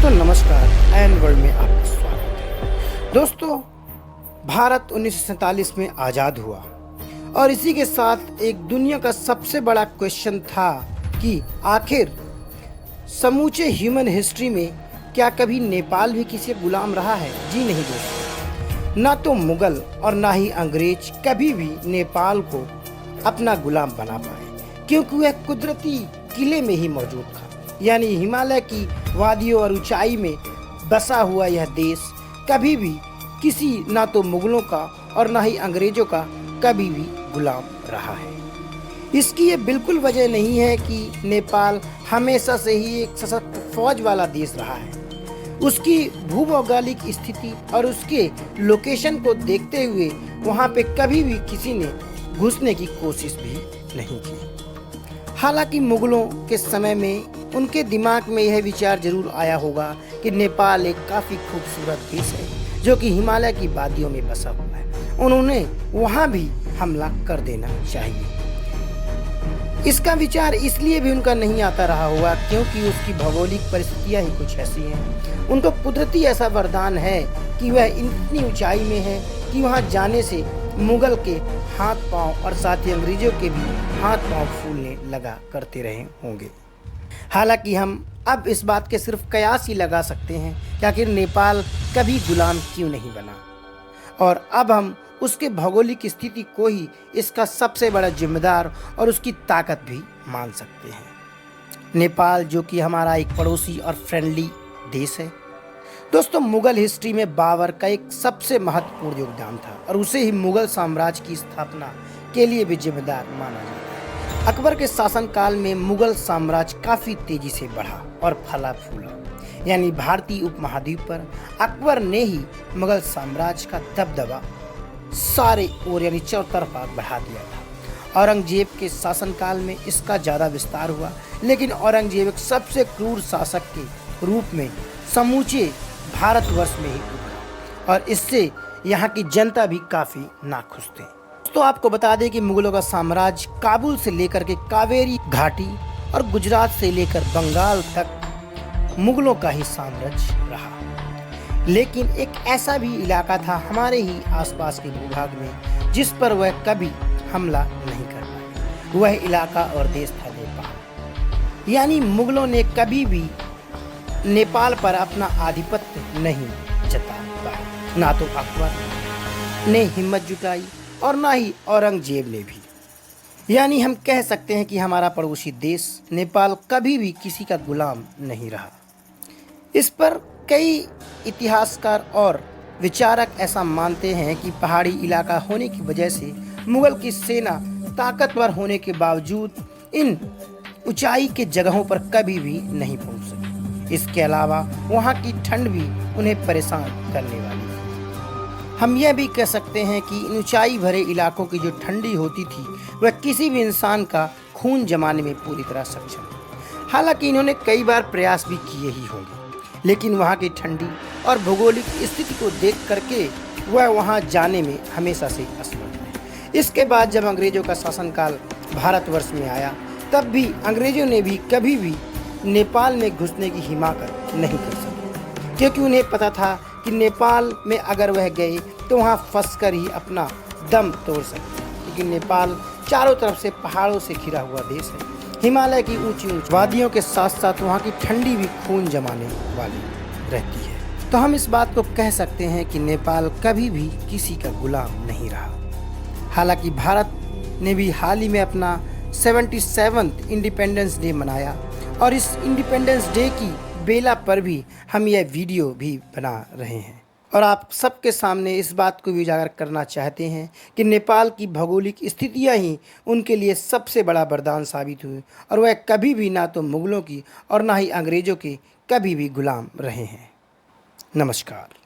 दोस्तों नमस्कार, N world में आपका स्वागत है। दोस्तों, भारत 1947 में आज़ाद हुआ और इसी के साथ एक दुनिया का सबसे बड़ा क्वेश्चन था कि आखिर समूचे ह्यूमन हिस्ट्री में क्या कभी नेपाल भी किसी गुलाम रहा है? जी नहीं दोस्तों, ना तो मुगल और ना ही अंग्रेज कभी भी नेपाल को अपना गुलाम बना पाए, क्योंकि वह कुदरती किले में ही मौजूद था। यानी हिमालय की वादियों और ऊंचाई में बसा हुआ यह देश कभी भी किसी ना तो मुगलों का और ना ही अंग्रेजों का कभी भी गुलाम रहा है। इसकी ये बिल्कुल वजह नहीं है कि नेपाल हमेशा से ही एक सशक्त फौज वाला देश रहा है। उसकी भूभौगोलिक स्थिति और उसके लोकेशन को देखते हुए वहाँ पे कभी भी किसी ने घुसने की कोशिश भी नहीं की। हालांकि मुगलों के समय में उनके दिमाग में यह विचार जरूर आया होगा कि नेपाल एक काफ़ी खूबसूरत देश है जो कि हिमालय की वादियों में बसा हुआ है, उन्होंने वहाँ भी हमला कर देना चाहिए। इसका विचार इसलिए भी उनका नहीं आता रहा होगा क्योंकि उसकी भौगोलिक परिस्थितियाँ ही कुछ ऐसी हैं। उनको कुदरती ऐसा वरदान है कि वह इतनी ऊंचाई में है कि वहाँ जाने से मुगल के हाथ पांव और साथ ही अंग्रेजों के भी हाथ पांव फूलने लगा करते रहे होंगे। हालांकि हम अब इस बात के सिर्फ कयास ही लगा सकते हैं कि आखिर नेपाल कभी गुलाम क्यों नहीं बना, और अब हम उसके भौगोलिक स्थिति को ही इसका सबसे बड़ा जिम्मेदार और उसकी ताकत भी मान सकते हैं। नेपाल जो कि हमारा एक पड़ोसी और फ्रेंडली देश है। दोस्तों, मुगल हिस्ट्री में बाबर का एक सबसे महत्वपूर्ण योगदान था और उसे ही मुगल साम्राज्य की स्थापना के लिए भी जिम्मेदार माना जाता है। अकबर के शासनकाल में मुगल साम्राज्य काफ़ी तेजी से बढ़ा और फला फूला। यानी भारतीय उपमहाद्वीप पर अकबर ने ही मुगल साम्राज्य का दबदबा सारे ओर यानी चौतरफा बढ़ा दिया था। औरंगजेब के शासनकाल में इसका ज़्यादा विस्तार हुआ, लेकिन औरंगजेब एक सबसे क्रूर शासक के रूप में समूचे भारतवर्ष में ही उभरा और इससे यहाँ की जनता भी काफ़ी नाखुश थे। तो आपको बता दें कि मुगलों का साम्राज्य काबुल से लेकर के कावेरी घाटी और गुजरात से लेकर बंगाल तक मुगलों का ही साम्राज्य रहा। लेकिन एक ऐसा भी इलाका था हमारे ही आसपास के भूभाग में जिस पर वह कभी हमला नहीं कर पाए। वह इलाका और देश था नेपाल। यानी मुगलों ने कभी भी नेपाल पर अपना आधिपत्य नहीं जता पाया। ना तो अकबर ने हिम्मत जुटाई और ना ही औरंगजेब ने भी। यानी हम कह सकते हैं कि हमारा पड़ोसी देश नेपाल कभी भी किसी का गुलाम नहीं रहा। इस पर कई इतिहासकार और विचारक ऐसा मानते हैं कि पहाड़ी इलाका होने की वजह से मुगल की सेना ताकतवर होने के बावजूद इन ऊंचाई के जगहों पर कभी भी नहीं पहुंच सकी। इसके अलावा वहाँ की ठंड भी उन्हें परेशान करने वाली थी। हम यह भी कह सकते हैं कि इन ऊंचाई भरे इलाकों की जो ठंडी होती थी वह किसी भी इंसान का खून जमाने में पूरी तरह सक्षम है। हालांकि इन्होंने कई बार प्रयास भी किए ही होंगे, लेकिन वहाँ की ठंडी और भौगोलिक स्थिति को देख करके वह वहाँ जाने में हमेशा से असमर्थ है। इसके बाद जब अंग्रेजों का शासनकाल भारतवर्ष में आया, तब भी अंग्रेजों ने भी कभी भी नेपाल में घुसने की हिम्मत नहीं कर सके, क्योंकि उन्हें पता था कि नेपाल में अगर वह गए तो वहाँ फंस कर ही अपना दम तोड़ सकते हैं। क्योंकि नेपाल चारों तरफ से पहाड़ों से घिरा हुआ देश है। हिमालय की ऊंची ऊंची वादियों के साथ साथ वहाँ की ठंडी भी खून जमाने वाली रहती है। तो हम इस बात को कह सकते हैं कि नेपाल कभी भी किसी का गुलाम नहीं रहा। हालांकि भारत ने भी हाल ही में अपना 77वां इंडिपेंडेंस डे मनाया और इस इंडिपेंडेंस डे की बेला पर भी हम यह वीडियो भी बना रहे हैं और आप सबके सामने इस बात को भी उजागर करना चाहते हैं कि नेपाल की भौगोलिक स्थितियां ही उनके लिए सबसे बड़ा वरदान साबित हुई और वह कभी भी ना तो मुगलों की और ना ही अंग्रेज़ों के कभी भी गुलाम रहे हैं। नमस्कार।